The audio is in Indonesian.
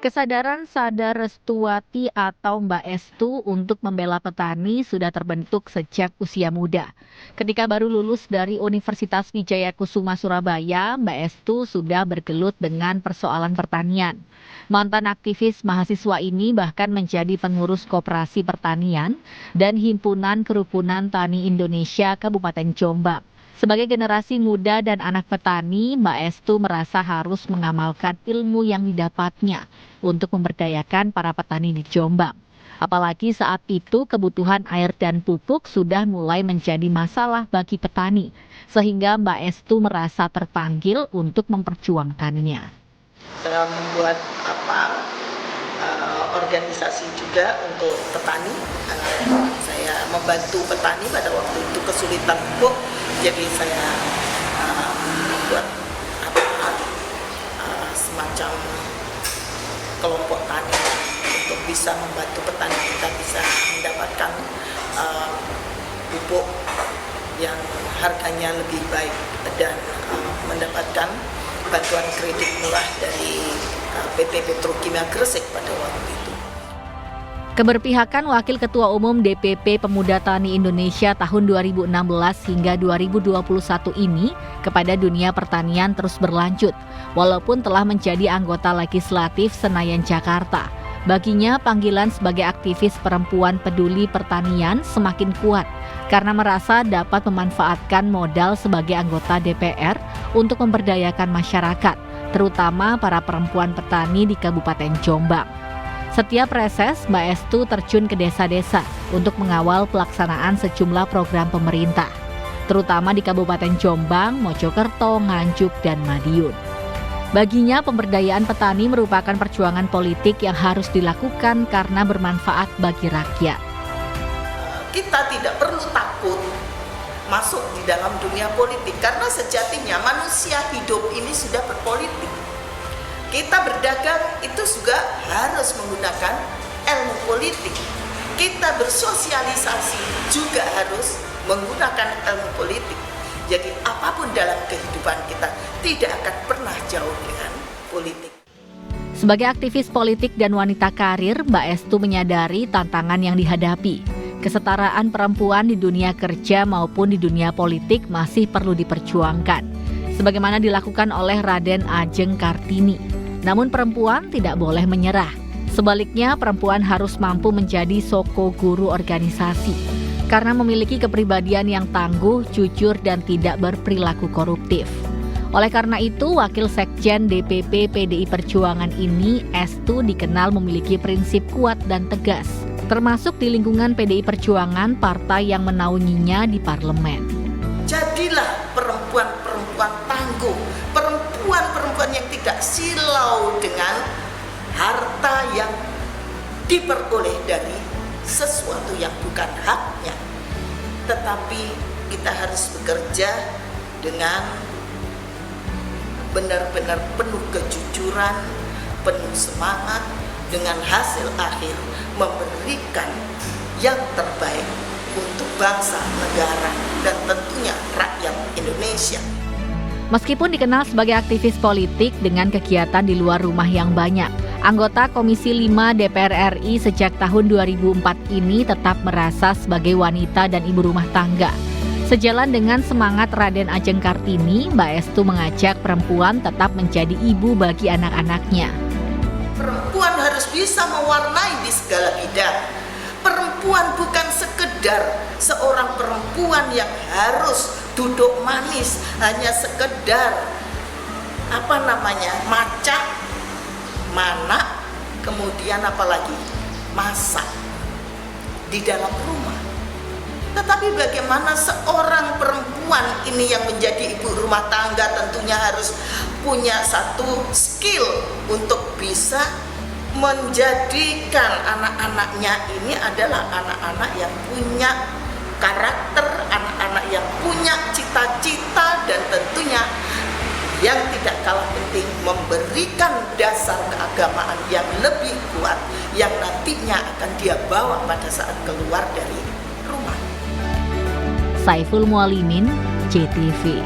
Kesadaran Sadar Restuati atau Mbak Estu untuk membela petani sudah terbentuk sejak usia muda. Ketika baru lulus dari Universitas Wijaya Kusuma Surabaya, Mbak Estu sudah bergelut dengan persoalan pertanian. Mantan aktivis mahasiswa ini bahkan menjadi pengurus Koperasi Pertanian dan Himpunan Kerukunan Tani Indonesia Kabupaten Jombang. Sebagai generasi muda dan anak petani, Mbak Estu merasa harus mengamalkan ilmu yang didapatnya untuk memberdayakan para petani di Jombang. Apalagi saat itu kebutuhan air dan pupuk sudah mulai menjadi masalah bagi petani, sehingga Mbak Estu merasa terpanggil untuk memperjuangkannya. Saya membuat organisasi juga untuk petani. Saya membantu petani pada waktu itu kesulitan pupuk, jadi saya membuat semacam kelompok tani untuk bisa membantu petani kita bisa mendapatkan pupuk yang harganya lebih baik dan mendapatkan bantuan kredit murah dari PT Petrokimia Gresik pada waktu itu. Keberpihakan Wakil Ketua Umum DPP Pemuda Tani Indonesia tahun 2016 hingga 2021 ini kepada dunia pertanian terus berlanjut, walaupun telah menjadi anggota legislatif Senayan Jakarta. Baginya panggilan sebagai aktivis perempuan peduli pertanian semakin kuat karena merasa dapat memanfaatkan modal sebagai anggota DPR untuk memberdayakan masyarakat, terutama para perempuan petani di Kabupaten Jombang. Setiap reses, Mbak Estu terjun ke desa-desa untuk mengawal pelaksanaan sejumlah program pemerintah, terutama di Kabupaten Jombang, Mojokerto, Nganjuk, dan Madiun. Baginya, pemberdayaan petani merupakan perjuangan politik yang harus dilakukan karena bermanfaat bagi rakyat. Kita tidak perlu takut masuk di dalam dunia politik karena sejatinya manusia hidup ini sudah berpolitik. Kita berdagang itu juga harus menggunakan ilmu politik. Kita bersosialisasi juga harus menggunakan ilmu politik. Jadi apapun dalam kehidupan kita tidak akan pernah jauh dengan politik. Sebagai aktivis politik dan wanita karir, Mbak Estu menyadari tantangan yang dihadapi. Kesetaraan perempuan di dunia kerja maupun di dunia politik masih perlu diperjuangkan, sebagaimana dilakukan oleh Raden Ajeng Kartini. Namun perempuan tidak boleh menyerah. Sebaliknya, perempuan harus mampu menjadi soko guru organisasi karena memiliki kepribadian yang tangguh, jujur, dan tidak berperilaku koruptif. Oleh karena itu, Wakil Sekjen DPP PDI Perjuangan ini, Estu, dikenal memiliki prinsip kuat dan tegas, termasuk di lingkungan PDI Perjuangan, partai yang menaunginya di parlemen. Jadilah perempuan-perempuan tangguh, perempuan-perempuan yang tidak silau dengan harta yang diperoleh dari sesuatu yang bukan haknya. Tetapi kita harus bekerja dengan benar-benar penuh kejujuran, penuh semangat, dengan hasil akhir memberikan yang terbaik untuk bangsa, negara, dan tentunya rakyat Indonesia. Meskipun dikenal sebagai aktivis politik dengan kegiatan di luar rumah yang banyak, anggota Komisi 5 DPR RI sejak tahun 2004 ini tetap merasa sebagai wanita dan ibu rumah tangga. Sejalan dengan semangat Raden Ajeng Kartini, Mbak Estu mengajak perempuan tetap menjadi ibu bagi anak-anaknya. Perempuan harus bisa mewarnai di segala bidang. Perempuan bukan sekedar seorang perempuan yang harus duduk manis, hanya sekedar macak, manak, kemudian apalagi masak di dalam rumah. Tetapi bagaimana seorang perempuan ini yang menjadi ibu rumah tangga tentunya harus punya satu skill untuk bisa menjadikan anak-anaknya ini adalah anak-anak yang punya karakter, anak-anak yang punya cita-cita, dan tentunya yang tidak kalah penting memberikan dasar keagamaan yang lebih kuat yang nantinya akan dia bawa pada saat keluar dari rumah. Saiful Mualimin, JTV.